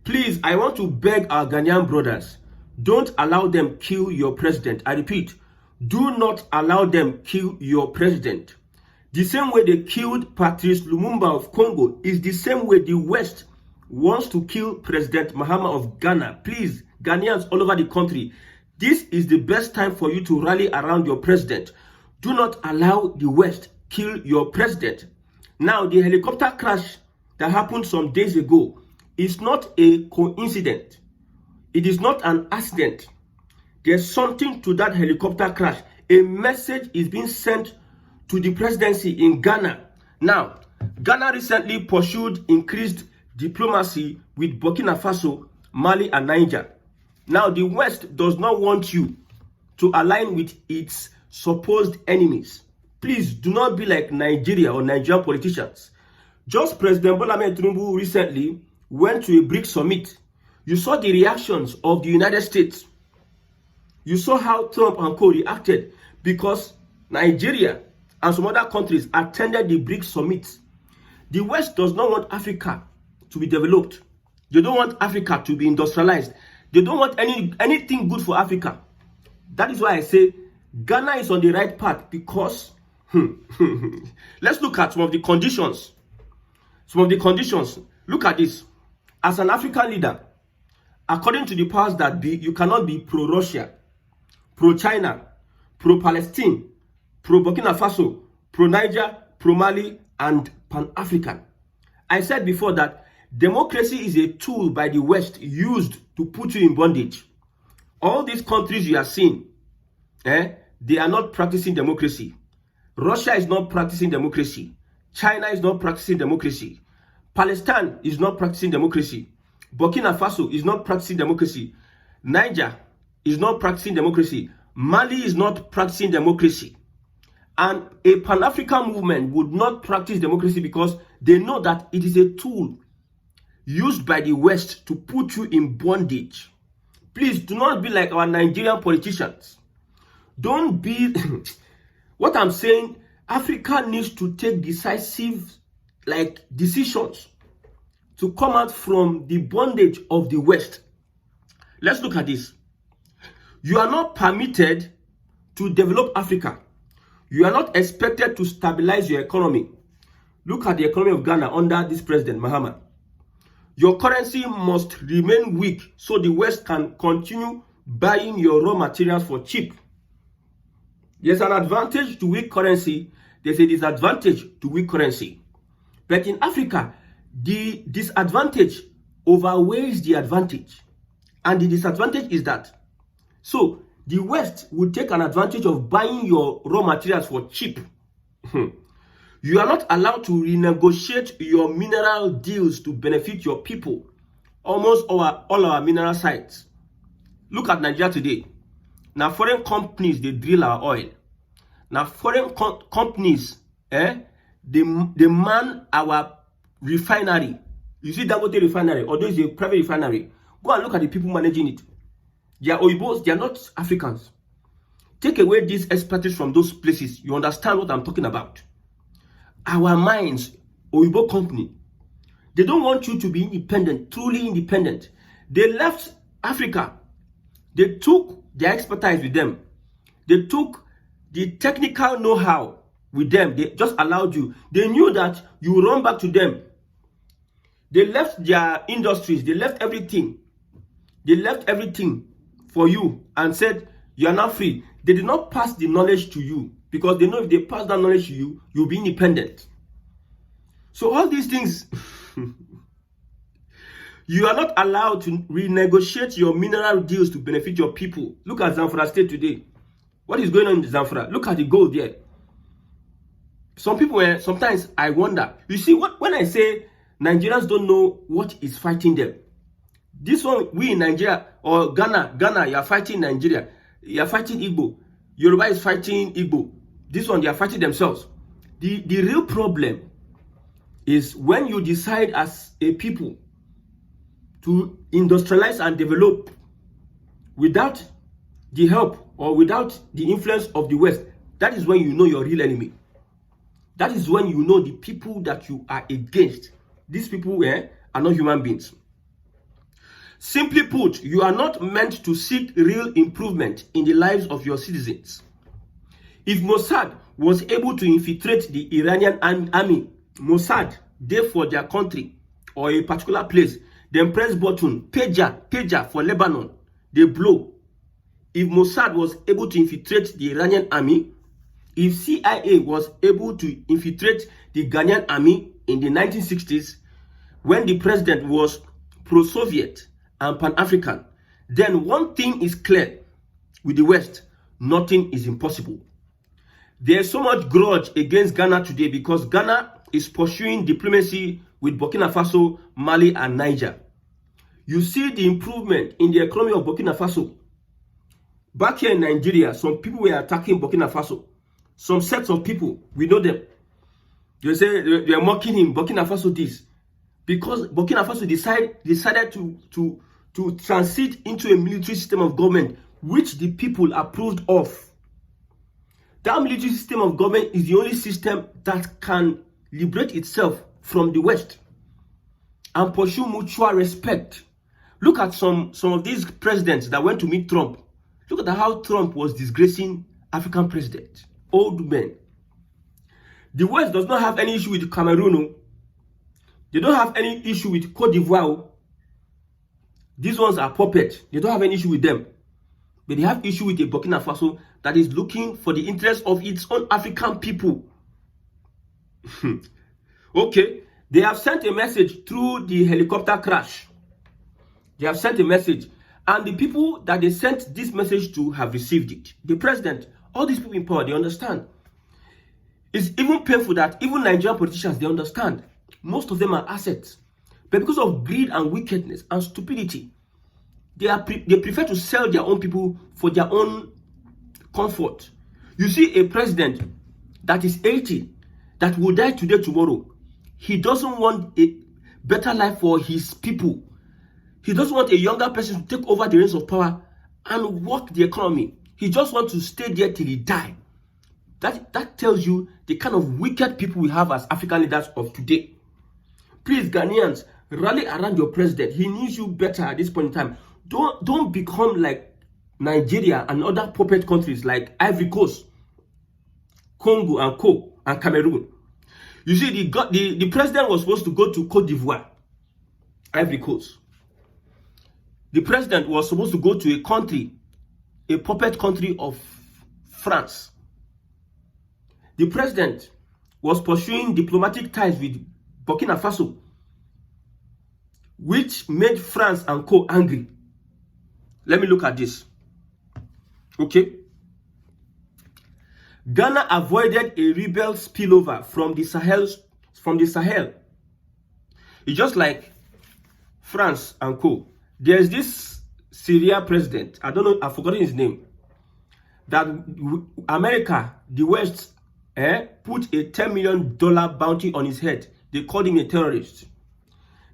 Please, I want to beg our Ghanaian brothers, don't allow them kill your president. I repeat, do not allow them kill your president. The same way they killed Patrice Lumumba of Congo is the same way the West wants to kill President Mahama of Ghana. Please, Ghanaians all over the country, this is the best time for you to rally around your president. Do not allow the West kill your president. Now, the helicopter crash that happened some days ago is not a coincidence. It is not an accident. There's something to that helicopter crash. A message is being sent to the presidency in Ghana. Now, Ghana recently pursued increased diplomacy with Burkina Faso, Mali, and Niger. Now, the West does not want you to align with its supposed enemies. Please do not be like Nigeria or Nigerian politicians. Just President Bola Ahmed Tinubu recently went to a BRICS summit. You saw the reactions of the United States. You saw how Trump and co reacted because Nigeria and some other countries attended the BRICS summit. The West does not want Africa to be developed. They don't want Africa to be industrialized. They don't want anything good for Africa. That is why I say Ghana is on the right path because let's look at some of the conditions. Some of the conditions. Look at this. As an African leader, according to the powers that be, you cannot be pro-Russia, pro-China, pro-Palestine, pro-Burkina Faso, pro-Niger, pro-Mali, and pan-African. I said before that democracy is a tool by the West used to put you in bondage. All these countries you are seeing, they are not practicing democracy. Russia is not practicing democracy. China is not practicing democracy. Palestine is not practicing democracy. Burkina Faso is not practicing democracy. Niger is not practicing democracy. Mali is not practicing democracy. And a Pan-African movement would not practice democracy because they know that it is a tool used by the West to put you in bondage. Please do not be like our Nigerian politicians. Don't be... What I'm saying, Africa needs to take decisive decisions to come out from the bondage of the West. Let's look at this. You are not permitted to develop Africa. You are not expected to stabilize your economy. Look at the economy of Ghana under this president, Mahama. Your currency must remain weak so the West can continue buying your raw materials for cheap. There's an advantage to weak currency. There's a disadvantage to weak currency. But in Africa, the disadvantage outweighs the advantage. And the disadvantage is that. So, the West will take an advantage of buying your raw materials for cheap. You are not allowed to renegotiate your mineral deals to benefit your people. Almost all our mineral sites. Look at Nigeria today. Now, foreign companies, they drill our oil. Now, foreign companies, they man our refinery. You see Dangote refinery, although it's a private refinery. Go and look at the people managing it. They are Oibos, they are not Africans. Take away these expertise from those places. You understand what I'm talking about. Our mines, Oibo company, they don't want you to be independent, truly independent. They left Africa. They took their expertise with them. They took the technical know-how with them. They just allowed you. They knew that you run back to them. They left their industries. They left everything. They left everything for you and said, you are now free. They did not pass the knowledge to you because they know if they pass that knowledge to you, you'll be independent. So all these things, you are not allowed to renegotiate your mineral deals to benefit your people. Look at Zamfara State today. What is going on in Zamfara? Look at the gold there. Some people, sometimes I wonder. You see, when I say Nigerians don't know what is fighting them, this one, we in Nigeria, or Ghana, you are fighting Nigeria. You are fighting Igbo. Yoruba is fighting Igbo. This one, they are fighting themselves. The real problem is when you decide as a people to industrialize and develop without the help or without the influence of the West. That is when you know your real enemy. That is when you know the people that you are against. These people are not human beings. Simply put, you are not meant to seek real improvement in the lives of your citizens. If Mossad was able to infiltrate the Iranian army, Mossad, they for their country or a particular place, then press button, pager for Lebanon, they blow. If Mossad was able to infiltrate the Iranian army, if CIA was able to infiltrate the Ghanaian army in the 1960s, when the president was pro-Soviet and Pan-African, then one thing is clear with the West: nothing is impossible. There's so much grudge against Ghana today because Ghana is pursuing diplomacy with Burkina Faso, Mali, and Niger. You see the improvement in the economy of Burkina Faso. Back here in Nigeria, some people were attacking Burkina Faso. Some sets of people, we know them. They say they are mocking him, Burkina Faso this. Because Burkina Faso decided to transit into a military system of government, which the people approved of. That military system of government is the only system that can liberate itself from the West and pursue mutual respect. Look at some of these presidents that went to meet Trump. Look at how Trump was disgracing African presidents, old men. The West does not have any issue with Cameroon. They don't have any issue with Cote d'Ivoire. These ones are puppets. They don't have any issue with them. But they have issue with the Burkina Faso that is looking for the interest of its own African people. Okay, they have sent a message through the helicopter crash. They have sent a message, and the people that they sent this message to have received it. The president, all these people in power, they understand. It's even painful that even Nigerian politicians, they understand. Most of them are assets. But because of greed and wickedness and stupidity, they prefer to sell their own people for their own comfort. You see a president that is 80, that will die today, tomorrow. He doesn't want a better life for his people. He doesn't want a younger person to take over the reins of power and work the economy. He just wants to stay there till he dies. That tells you the kind of wicked people we have as African leaders of today. Please, Ghanaians, rally around your president. He needs you better at this point in time. Don't become like Nigeria and other puppet countries like Ivory Coast, Congo and Co. and Cameroon. You see, the president was supposed to go to Cote d'Ivoire, Ivory Coast. The president was supposed to go to a country, a puppet country of France. The president was pursuing diplomatic ties with Burkina Faso, which made France and Co. angry. Let me look at this. Okay. Ghana avoided a rebel spillover from the Sahel. It's just like France and Co. There's this Syria president, I don't know, I've forgotten his name, that America, the West, put a $10 million bounty on his head. They called him a terrorist.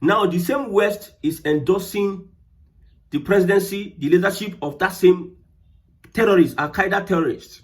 Now, the same West is endorsing the presidency, the leadership of that same terrorist, Al-Qaeda terrorist.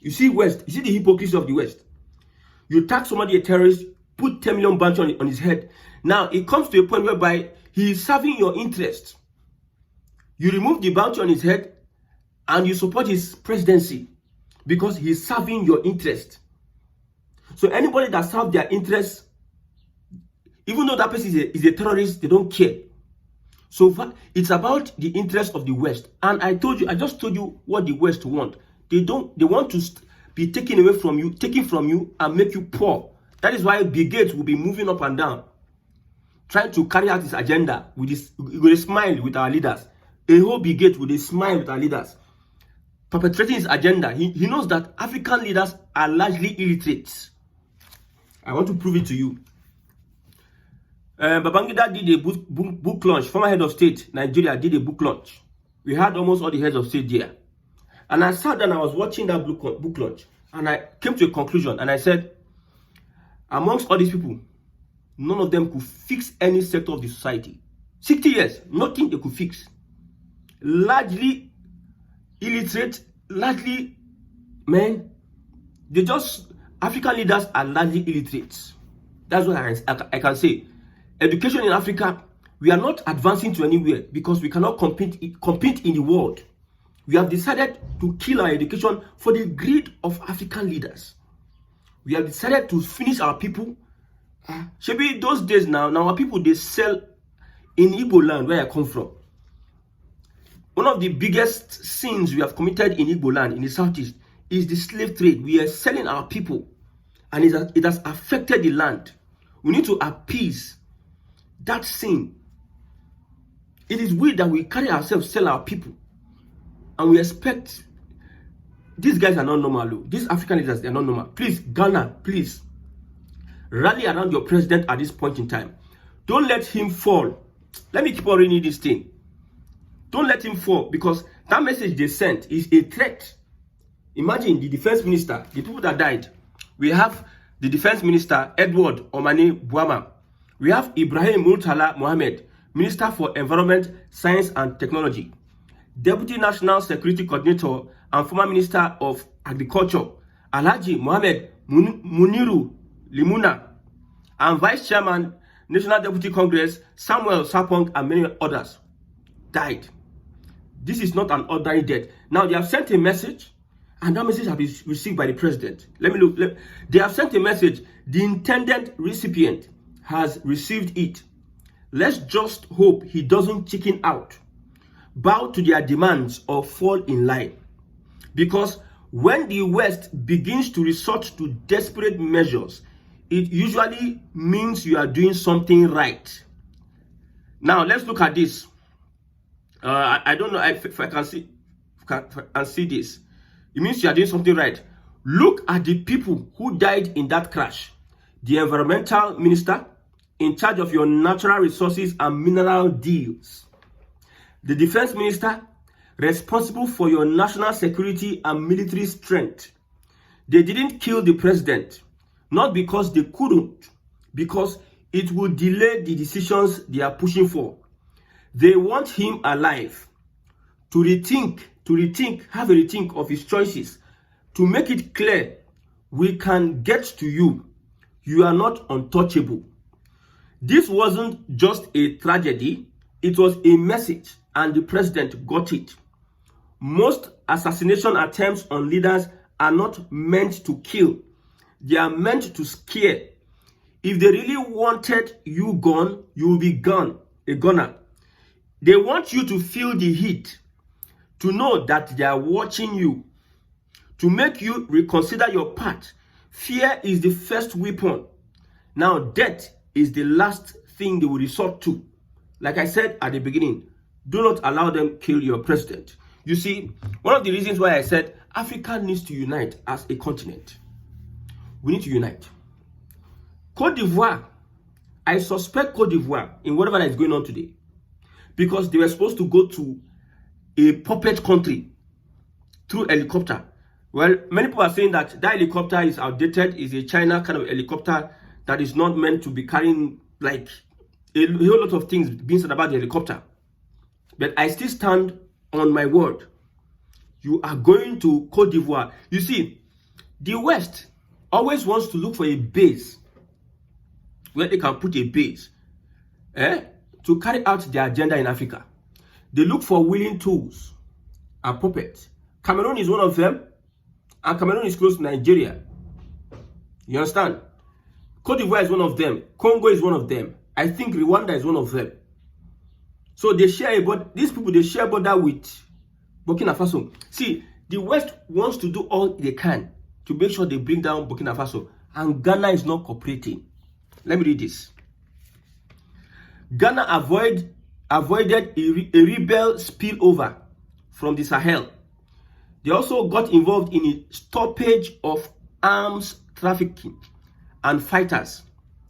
You see West, you see the hypocrisy of the West. You tax somebody a terrorist, put 10 million bounty on his head. Now, it comes to a point whereby he is serving your interest. You remove the bounty on his head and you support his presidency because he is serving your interest. So anybody that serves their interest, even though that person is a terrorist, they don't care. So it's about the interest of the West. And I just told you what the West want. They want to be taken away from you, taken from you and make you poor. That is why Bill Gates will be moving up and down, trying to carry out his agenda with a smile with our leaders. A whole Bill Gates with a smile with our leaders, perpetrating his agenda. He knows that African leaders are largely illiterate. I want to prove it to you. Babangida did a book launch. Former head of state, Nigeria, did a book launch. We had almost all the heads of state there. And I sat down, I was watching that book launch. And I came to a conclusion. And I said, amongst all these people, none of them could fix any sector of the society. 60 years, nothing they could fix. Largely illiterate, largely men. African leaders are largely illiterate. That's what I can say. Education in Africa, We are not advancing to anywhere because we cannot compete in the world. We have decided to kill our education for the greed of African leaders. We have decided to finish our people. Shebi, those days now our people, they sell in Igbo land where I come from. One of the biggest sins we have committed in Igbo land, in the southeast, is the slave trade. We are selling our people, and it has affected the land. We need to appease that sin. It is weird that we carry ourselves, sell our people, and we expect. These guys are not normal. These African leaders, they are not normal. Please, Ghana, please rally around your president at this point in time. Don't let him fall. Let me keep on reading this thing. Don't let him fall, because that message they sent is a threat. Imagine the defense minister, the people that died. We have the defense minister, Edward Omani Buama. We have Ibrahim Murtala Mohammed, Minister for Environment, Science and Technology, Deputy National Security Coordinator and former Minister of Agriculture, Alhaji Mohammed Muniru Limuna, and Vice Chairman, National Deputy Congress, Samuel Sapong, and many others died. This is not an ordinary death. Now, they have sent a message, and that message has been received by the president. Let me look. They have sent a message. The intended recipient has received it. Let's just hope he doesn't chicken out, bow to their demands, or fall in line. Because when the West begins to resort to desperate measures, it usually means you are doing something right. Now, let's look at this. I don't know if I can see this. It means you are doing something right. Look at the people who died in that crash. The environmental minister, in charge of your natural resources and mineral deals. The defense minister, responsible for your national security and military strength. They didn't kill the president, not because they couldn't, because it would delay the decisions they are pushing for. They want him alive, to rethink, have a rethink of his choices, to make it clear, we can get to you. You are not untouchable. This wasn't just a tragedy, it was a message, and the president got it. Most assassination attempts on leaders are not meant to kill. They are meant to scare. If they really wanted you gone, you will be gone, a goner. They want you to feel the heat, to know that they are watching you, to make you reconsider your path. Fear is the first weapon. Now, death is the last thing they will resort to. Like I said at the beginning, do not allow them kill your president. You see, one of the reasons why I said Africa needs to unite as a continent. We need to unite. Côte d'Ivoire, I suspect Côte d'Ivoire in whatever that is going on today, because they were supposed to go to a puppet country through helicopter. Well, many people are saying that helicopter is outdated, is a China kind of helicopter that is not meant to be carrying like a whole lot of things being said about the helicopter. But I still stand on my word. You are going to Côte d'Ivoire. You see, the West always wants to look for a base where they can put a base to carry out their agenda in Africa. They look for willing tools and puppets. Cameroon is one of them, and Cameroon is close to Nigeria. You understand? Côte d'Ivoire is one of them. Congo is one of them. I think Rwanda is one of them. So they share but these people, they share border with Burkina Faso. See, the West wants to do all they can to make sure they bring down Burkina Faso, and Ghana is not cooperating. Let me read this. Ghana avoided a rebel spillover from the Sahel. They also got involved in a stoppage of arms trafficking and fighters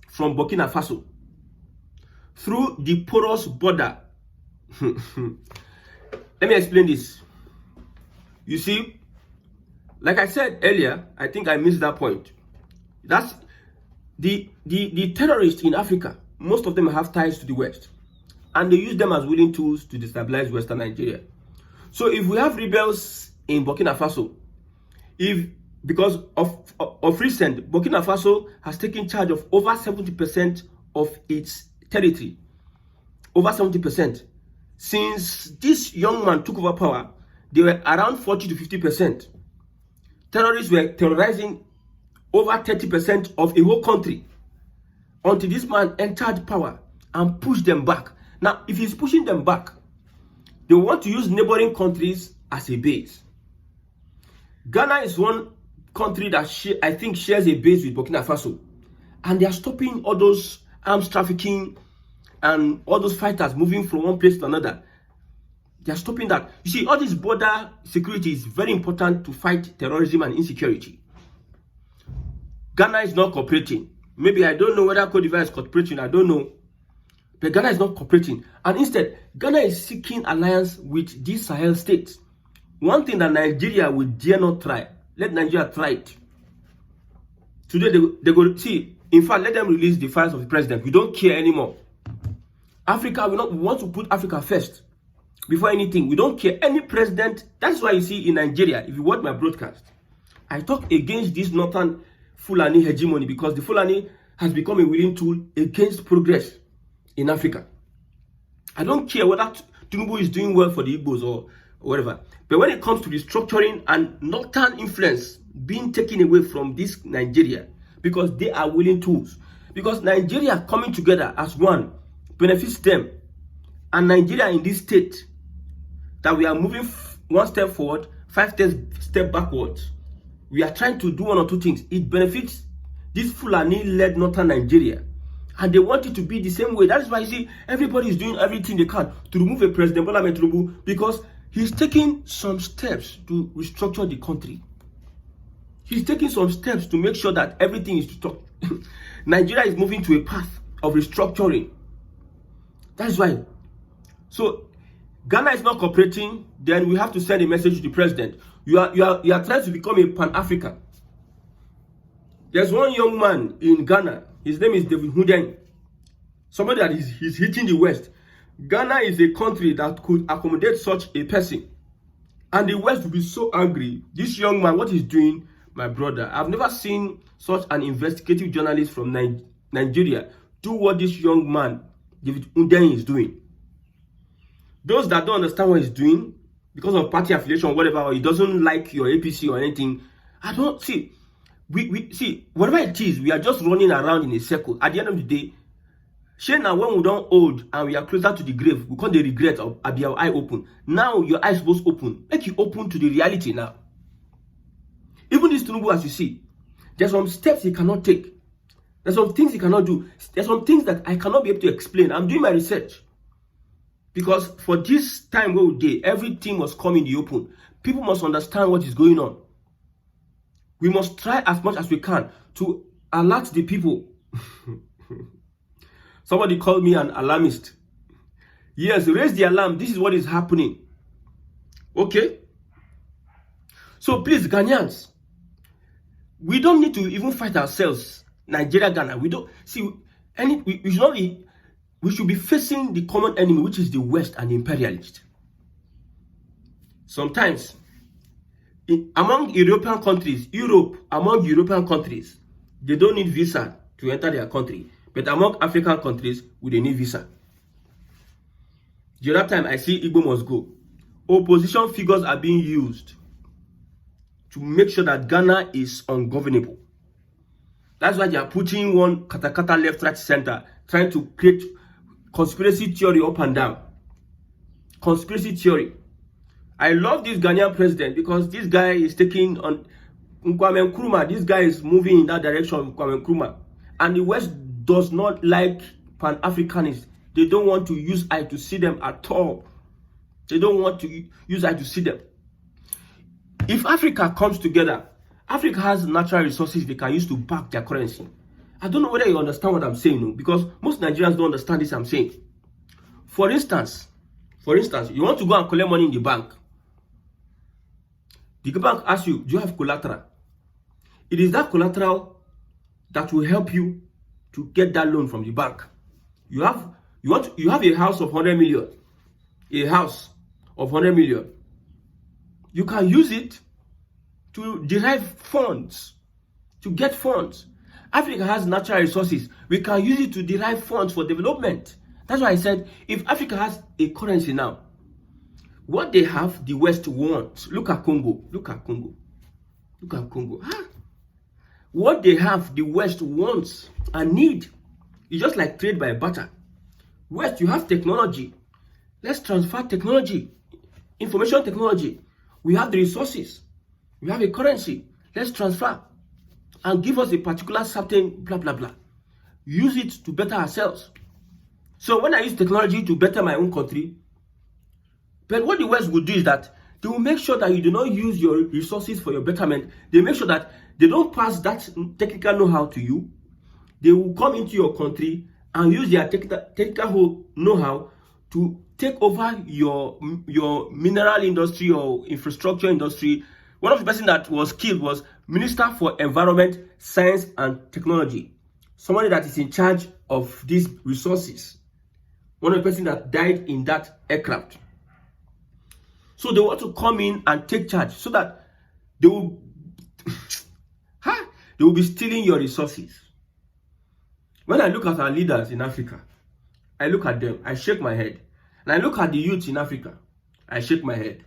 from Burkina Faso through the porous border. Let me explain this. You see, like I said earlier, I think I missed that point. That's the terrorists in Africa. Most of them have ties to the West, and they use them as willing tools to destabilize Western Nigeria. So if we have rebels in Burkina Faso, because of recent, Burkina Faso has taken charge of over 70% of its territory. over 70%. Since this young man took over power, they were around 40 to 50%. Terrorists were terrorizing over 30% of a whole country until this man entered power and pushed them back. Now, if he's pushing them back, they want to use neighboring countries as a base. Ghana is one country that I think shares a base with Burkina Faso. And they are stopping all those arms trafficking and all those fighters moving from one place to another. They are stopping that. You see, all this border security is very important to fight terrorism and insecurity. Ghana is not cooperating. Maybe I don't know whether Cote d'Ivoire is cooperating, I don't know. But Ghana is not cooperating. And instead, Ghana is seeking alliance with these Sahel states. One thing that Nigeria will dare not try. Let Nigeria try it. Today, they go, see, in fact, let them release the files of the president. We don't care anymore. Africa, we want to put Africa first. Before anything, we don't care. Any president, that's why you see in Nigeria, if you watch my broadcast, I talk against this northern Fulani hegemony because the Fulani has become a willing tool against progress in Africa. I don't care whether Tinubu is doing well for the Igbos or whatever. But when it comes to restructuring and northern influence being taken away from this Nigeria, because they are willing tools. Because Nigeria coming together as one benefits them. And Nigeria in this state that we are moving one step forward, 5 steps backwards. We are trying to do one or two things. It benefits this Fulani-led northern Nigeria. And they want it to be the same way. That is why you see everybody is doing everything they can to remove a President Bola Ahmed Tinubu because he's taking some steps to restructure the country. He's taking some steps to make sure that everything is to talk. Nigeria is moving to a path of restructuring. That's why. So Ghana is not cooperating, then we have to send a message to the president. You are trying to become a Pan-African. There's one young man in Ghana. His name is David Huden. Somebody that is hitting the West. Ghana is a country that could accommodate such a person. And the West will be so angry. This young man, what he's doing, my brother, I've never seen such an investigative journalist from Nigeria do what this young man, David Huden, is doing. Those that don't understand what he's doing, because of party affiliation or whatever, or he doesn't like your APC or anything, I don't see. We see, whatever it is, we are just running around in a circle. At the end of the day, now when we don't hold and we are closer to the grave, we can't regret or be our eye open. Now your eyes both open. Make you open to the reality now. Even this Tinubu, as you see, there's some steps he cannot take. There's some things he cannot do. There's some things that I cannot be able to explain. I'm doing my research. Because for this time where we did, everything was coming in the open. People must understand what is going on. We must try as much as we can to alert the people. Somebody called me an alarmist. Yes, raise the alarm. This is what is happening. Okay? So please, Ghanaians, we don't need to even fight ourselves. Nigeria, Ghana. We don't see we should be facing the common enemy, which is the West and the imperialist. Sometimes among European countries, among European countries, they don't need visa to enter their country. But among African countries, we they need visa. The other time I see Igbo must go. Opposition figures are being used to make sure that Ghana is ungovernable. That's why they are putting one katakata left, right, center, trying to create conspiracy theory up and down. Conspiracy theory. I love this Ghanaian president because this guy is taking on Kwame Nkrumah. This guy is moving in that direction of Kwame Nkrumah. And the West does not like Pan-Africanists. They don't want to use eye to see them at all. They don't want to use eye to see them. If Africa comes together, Africa has natural resources they can use to back their currency. I don't know whether you understand what I'm saying, because most Nigerians don't understand this I'm saying. For instance, you want to go and collect money in the bank. The bank asks you, do you have collateral? It is that collateral that will help you to get that loan from the bank. You have a house of 100 million. A house of 100 million. You can use it to derive funds, to get funds. Africa has natural resources. We can use it to derive funds for development. That's why I said, if Africa has a currency now, what they have, the West wants. Look at Congo. Look at Congo. Look at Congo. Huh? What they have, the West wants and need. It's just like trade by barter. West, you have technology. Let's transfer technology. Information technology. We have the resources. We have a currency. Let's transfer. And give us a particular certain blah, blah, blah. Use it to better ourselves. So when I use technology to better my own country, but what the West will do is that they will make sure that you do not use your resources for your betterment. They make sure that they don't pass that technical know-how to you. They will come into your country and use their technical know-how to take over your mineral industry or infrastructure industry. One of the person that was killed was Minister for Environment, Science and Technology. Somebody that is in charge of these resources. One of the person that died in that aircraft. So they want to come in and take charge so that they will, they will be stealing your resources. When I look at our leaders in Africa, I look at them, I shake my head. And I look at the youth in Africa, I shake my head.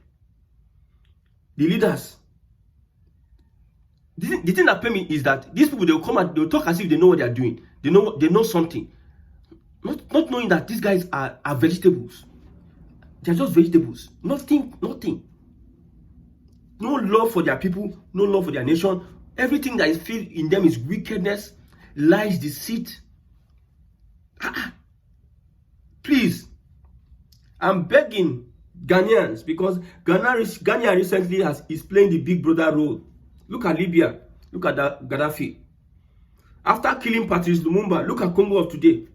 The leaders, the thing that pains me is that these people, they will come and they will talk as if they know what they are doing. They know something. Not knowing that these guys are vegetables. They're just vegetables. Nothing. No love for their people, no love for their nation. Everything that is filled in them is wickedness, lies, deceit. Please, I'm begging Ghanaians, because Ghana recently is playing the big brother role. Look at Libya. Look at Gaddafi. After killing Patrice Lumumba, look at Congo of today.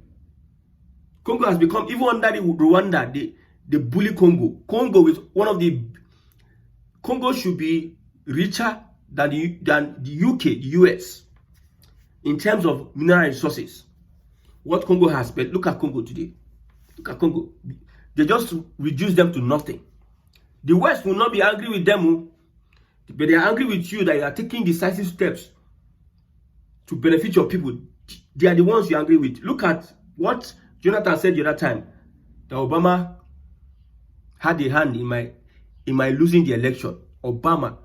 Congo has become, even under the Rwanda, the bully Congo. Congo should be richer than the UK, the US, in terms of mineral resources. What Congo has, but look at Congo today. Look at Congo. They just reduce them to nothing. The West will not be angry with them, but they are angry with you that you are taking decisive steps to benefit your people. They are the ones you are angry with. Look at what Jonathan said the other time, that Obama had a hand in my losing the election. Obama.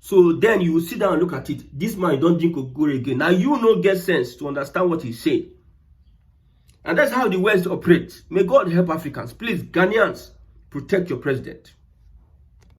So then you will sit down and look at it. This man don't drink Ogure again. Now you no get sense to understand what he's saying. And that's how the West operates. May God help Africans. Please, Ghanaians, protect your president.